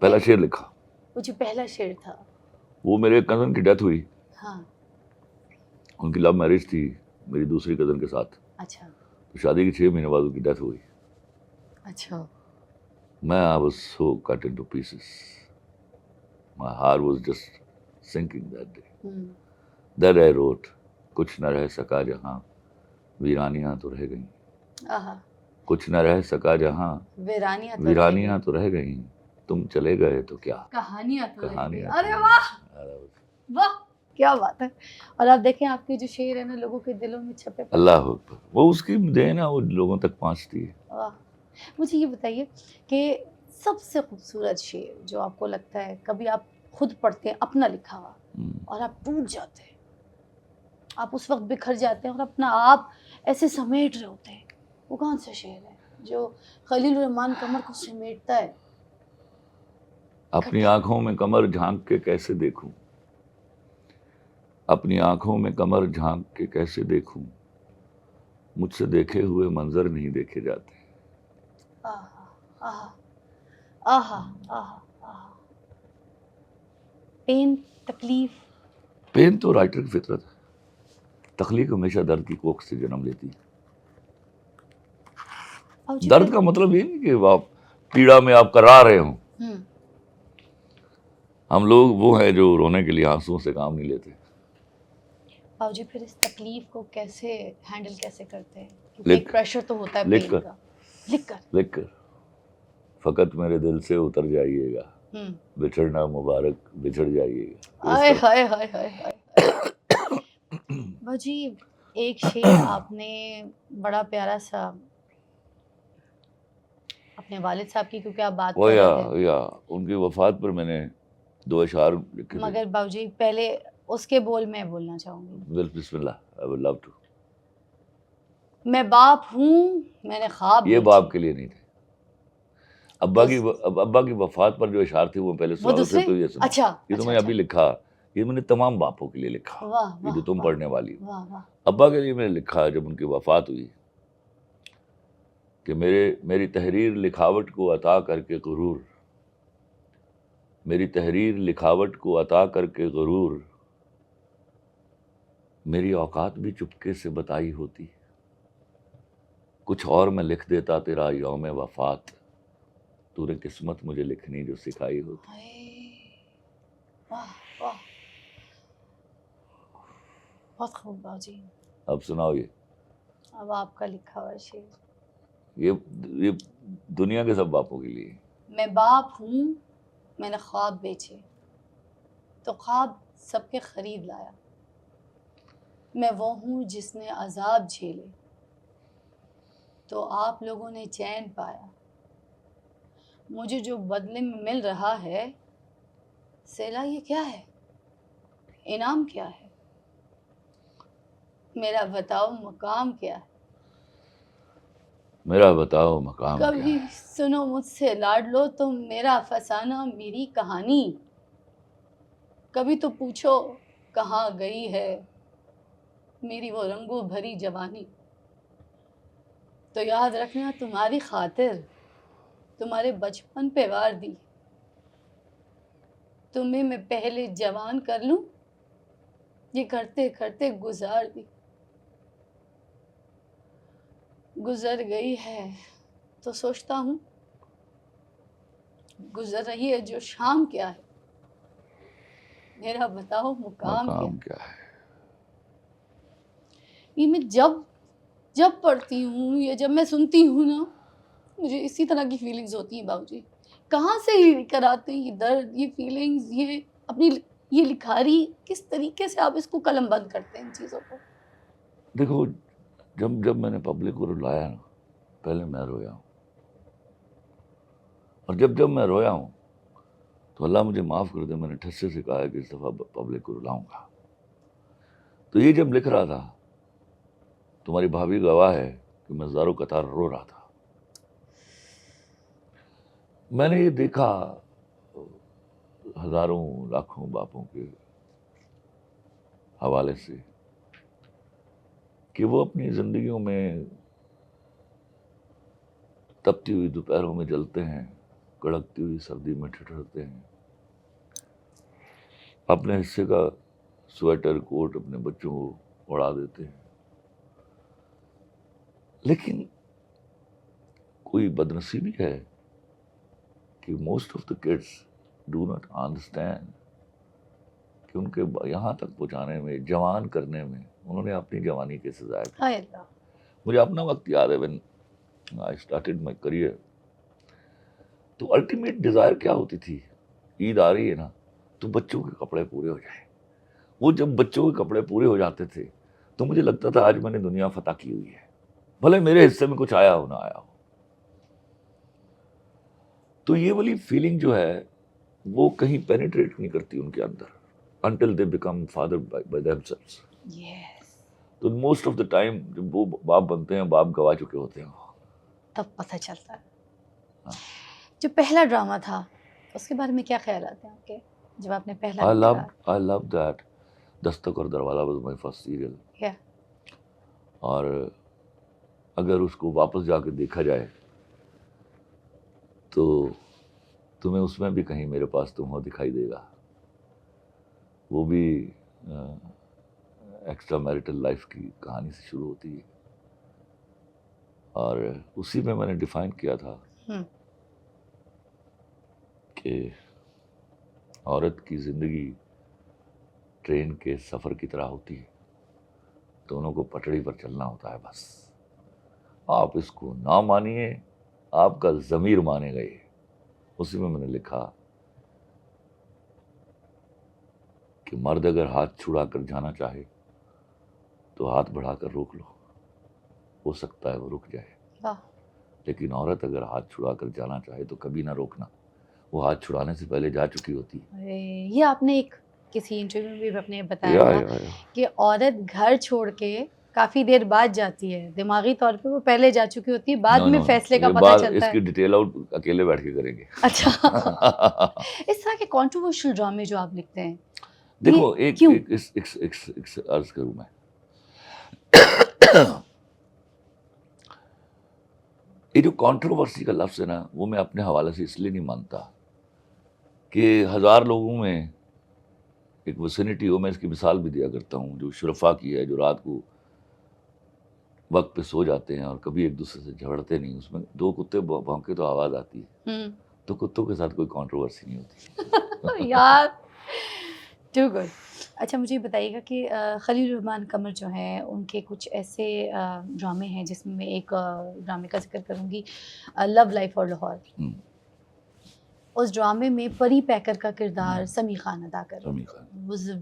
پہلا شعر لکھا، وہ جو پہلا شعر تھا، وہ میرے کزن کی ڈیتھ ہوئی، ہاں ان کی لو میرج تھی میری دوسری کزن کے ساتھ، اچھا تو شادی کے 6 مہینے بعد ان کی ڈیتھ ہوئی. اچھا میں I was so cut into pieces. My heart was just sinking that day. ہوں That I wrote, کچھ نہ رہ سکا جہاں ویرانیاں تو رہ گئیں، آہا کچھ نہ رہ سکا جہاں ویرانیاں تو ویرانیاں تو رہ گئیں، تم چلے گئے تو کیا کہانیاں تو رہ گئی. کہانیاں. ارے واہ واہ کیا بات ہے. اور آپ دیکھیں آپ کے جو شعر ہیں نا لوگوں کے دلوں میں چھپے پڑے. اللہ اکبر، وہ اس کی دین ہے، وہ لوگوں تک پہنچتی ہے. واہ. مجھے یہ بتائیے کہ سب سے خوبصورت شعر جو آپ کو لگتا ہے کبھی آپ خود پڑھتے ہیں اپنا لکھا ہوا اور آپ ٹوٹ جاتے ہیں، آپ اس وقت بکھر جاتے ہیں اور اپنا آپ ایسے سمیٹ رہے ہوتے ہیں، وہ کون سا شعر ہے جو خلیل الرحمن قمر کو سمیٹتا ہے؟ اپنی آنکھوں میں کمر جھانک کے کیسے دیکھوں، اپنی آنکھوں میں کمر جھانک کے کیسے دیکھوں، مجھ سے دیکھے ہوئے منظر نہیں دیکھے جاتے. آہا آہا آہا آہا آہا. پین، تکلیف، پین تو رائٹر کی فطرت ہے، تخلیق ہمیشہ درد کی کوکھ سے جنم لیتی ہے. اور جو درد کا مطلب یہ نہیں کہ آپ پیڑا میں آپ کرا رہے ہوں. ہم لوگ وہ ہیں جو رونے کے لیے آنسوؤں سے کام نہیں لیتے. باؤ جی پھر اس تکلیف کو کیسے ہینڈل کیسے کرتے ہیں؟ کیونکہ ایک پریشر تو ہوتا ہے لکھ پین کر کا. لکھ کر فقط میرے دل سے اتر جائیے گا، بچھڑنا مبارک بچھڑ جائیے گا. ہائے ہائے ہائے ہائے ہائے. باؤ جی ایک شعر آپ نے بڑا پیارا سا اپنے والد صاحب کی، کیونکہ آپ بات کر رہے تھے، یا ان کی وفات پر میں نے 2 اشعار لکھے تھے. مگر باؤ جی پہلے اس کے بول میں بولنا چاہوں گی. بسم اللہ. I would love to. میں باپ ہوں میں نے خواب یہ بیچے. باپ کے لیے نہیں تھے، ابا کی وفات پر جو اشعار تھے وہ پہلے وہ سناؤ دوسرے تو یہ سنو. اچھا یہ تو میں ابھی لکھا، یہ میں نے تمام باپوں کے لیے لکھا، واہ یہ جو تم پڑھنے والی ہو. واہ واہ. ابا کے لیے میں نے لکھا جب ان کی وفات ہوئی کہ میری تحریر لکھاوٹ کو عطا کر کے غرور، میری تحریر لکھاوٹ کو عطا کر کے غرور، میری اوقات بھی چپکے سے بتائی ہوتی، کچھ اور میں لکھ دیتا تیرا یوم وفات، تو نے قسمت مجھے لکھنی جو سکھائی ہوتی. واہ واہ بہت خوب باؤ جی. اب سناؤ یہ اب آپ کا لکھا ہوا شعر. یہ دنیا کے سب باپوں کے لیے. میں باپ ہوں میں نے خواب بیچے تو خواب سب کے خرید لایا، میں وہ ہوں جس نے عذاب جھیلے تو آپ لوگوں نے چین پایا، مجھے جو بدلے میں مل رہا ہے صلہ یہ کیا ہے، انعام کیا ہے، میرا بتاؤ مقام کیا ہے. میرا بتاؤ مقام کیا کبھی ہے. سنو مجھ سے لاڈ لو تم میرا فسانہ میری کہانی، کبھی تو پوچھو کہاں گئی ہے میری وہ رنگوں بھری جوانی، تو یاد رکھنا تمہاری خاطر تمہارے بچپن پہ وار دی، تمہیں میں پہلے جوان کر لوں یہ کرتے کرتے گزار دی، گزر گئی ہے تو سوچتا ہوں گزر رہی ہے جو شام کیا ہے، میرا بتاؤ مقام کیا ہے. یہ میں جب پڑھتی ہوں یا جب میں سنتی ہوں نا مجھے اسی طرح کی فیلنگز ہوتی ہیں باؤ جی. کہاں سے یہ کراتے ہیں یہ درد یہ فیلنگز یہ اپنی یہ لکھاری کس طریقے سے آپ اس کو قلم بند کرتے ہیں ان چیزوں کو؟ دیکھو جب میں نے پبلک کو رلایا نا پہلے میں رویا ہوں، اور جب میں رویا ہوں تو اللہ مجھے معاف کر دے، میں نے ٹھسے سے کہا ہے کہ اس دفعہ پبلک کو رلاؤں گا. تو یہ جب لکھ رہا تھا تمہاری بھابھی گواہ ہے کہ میں زاروں قطار رو رہا تھا. میں نے یہ دیکھا ہزاروں لاکھوں باپوں کے حوالے سے کہ وہ اپنی زندگیوں میں تپتی ہوئی دوپہروں میں جلتے ہیں، کڑکتی ہوئی سردی میں ٹھٹھرتے ہیں، اپنے حصے کا سویٹر کوٹ اپنے بچوں کو اڑا دیتے ہیں. لیکن کوئی بدنصیبی ہے کہ most of the kids do not understand کہ ان کے یہاں تک پہنچانے میں، جوان کرنے میں انہوں نے اپنی جوانی کیسے ضائع کی. ہائے اللہ. مجھے اپنا وقت یاد ہے when I started my career. تو الٹیمیٹ ڈیزائر کیا ہوتی تھی؟ عید آ رہی ہے نا تو بچوں کے کپڑے پورے ہو جائیں. وہ جب بچوں کے کپڑے پورے ہو جاتے تھے تو مجھے لگتا تھا آج میں نے دنیا فتح کی ہوئی ہے، بھلے میرے حصے میں کچھ آیا ہو نہ آیا ہو. تو یہ والی فیلنگ جو ہے وہ کہیں پینیٹریٹ نہیں کرتی ان کے اندر until they become father by themselves. Yes. تو موسٹ آف دا ٹائم جب وہ باپ بنتے ہیں، باپ گوا چکے ہوتے ہیں، تب پتہ چلتا ہے. جو پہلا ڈرامہ تھا اس کے بارے میں کیا خیالات ہیں آپ کے جب آپ نے پہلا I love that. دستک اور دروازہ was my first serial. Yeah. اور اگر اس کو واپس جا کے دیکھا جائے تو تمہیں اس میں بھی کہیں میرے پاس تم ہو دکھائی دے گا. وہ بھی ایکسٹرا میریٹل لائف کی کہانی سے شروع ہوتی ہے، اور اسی میں نے ڈیفائن کیا تھا کہ عورت کی زندگی ٹرین کے سفر کی طرح ہوتی ہے، دونوں کو پٹڑی پر چلنا ہوتا ہے. بس آپ اس کو نہ مانیے، آپ کا ضمیر مانے گئے. اسی میں نے لکھا کہ مرد اگر ہاتھ چھڑا کر جانا چاہے تو ہاتھ بڑھا کر روک لو، ہو سکتا ہے وہ رک جائے. لیکن عورت اگر ہاتھ چھڑا کر جانا چاہے تو کبھی نہ روکنا، وہ ہاتھ چھڑانے سے پہلے جا چکی ہوتی ہے. یہ آپ نے ایک کسی انٹرویو میں بھی آپ نے بتایا تھا کہ عورت گھر چھوڑ کے کافی دیر بعد جاتی ہے، دماغی طور پہ وہ پہلے جا چکی ہوتی ہے، بعد میں فیصلے کا پتہ چلتا ہے. اس کی ڈیٹیل آؤٹ اکیلے بیٹھ کے کریں گے. اچھا. اس طرح کے کنٹروورشل ڈرامے جو آپ لکھتے ہیں، دیکھو ایک عرض کروں میں، یہ جو کنٹروورسی کا لفظ ہے نا وہ میں اپنے حوالے سے اس لیے نہیں مانتا کہ 1000 لوگوں میں ایک وسینٹی ہو. میں اس کی مثال بھی دیا کرتا ہوں جو شرفا کی ہے، جو رات کو وقت پہ سو جاتے ہیں اور کبھی ایک دوسرے سے جھگڑتے نہیں. اس میں 2 کتے بھونکے تو آواز آتی ہے، تو کتوں کے ساتھ کوئی کنٹروورسی نہیں ہوتی. یار ٹو گڈ. اچھا مجھے بتائیے گا کہ خلیل الرحمان قمر جو ہیں ان کے کچھ ایسے ڈرامے ہیں جس میں ایک ڈرامے کا ذکر کروں گی، لو لائف اور لاہور. اس ڈرامے میں پری پیکر کا کردار سمیع خان ادا کر رہے تھے.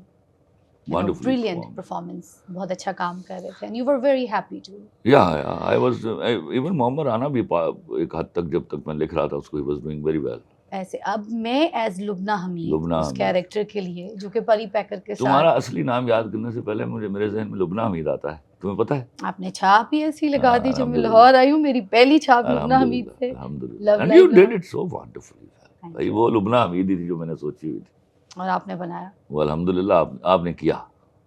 brilliant performance، بہت اچھا کام کر رہے تھے and you were very happy to. Yeah, I was even محمد رانا بھی ایک حد تک جب تک میں لکھ رہا تھا اس کو he was doing very well. ایسے اب میں ایز لبنہ حمید اس کیریکٹر کے لیے جو کہ پری پیکر کے ساتھ. تمہارا اصلی نام یاد کرنے سے پہلے میرے ذہن میں لبنہ حمید آتا ہے، تمہیں پتہ ہے. آپ نے چھاپ ہی ایسی لگا دی. جب میں لاہور آئی ہوں میری پہلی چھاپ لبنہ حمید سے. And you did it so wonderfully. بھائی وہ لبنہ حمید ہی تھی جو میں نے سوچی ہوئی تھی اور آپ نے بنایا. وہ الحمدللہ آپ نے کیا.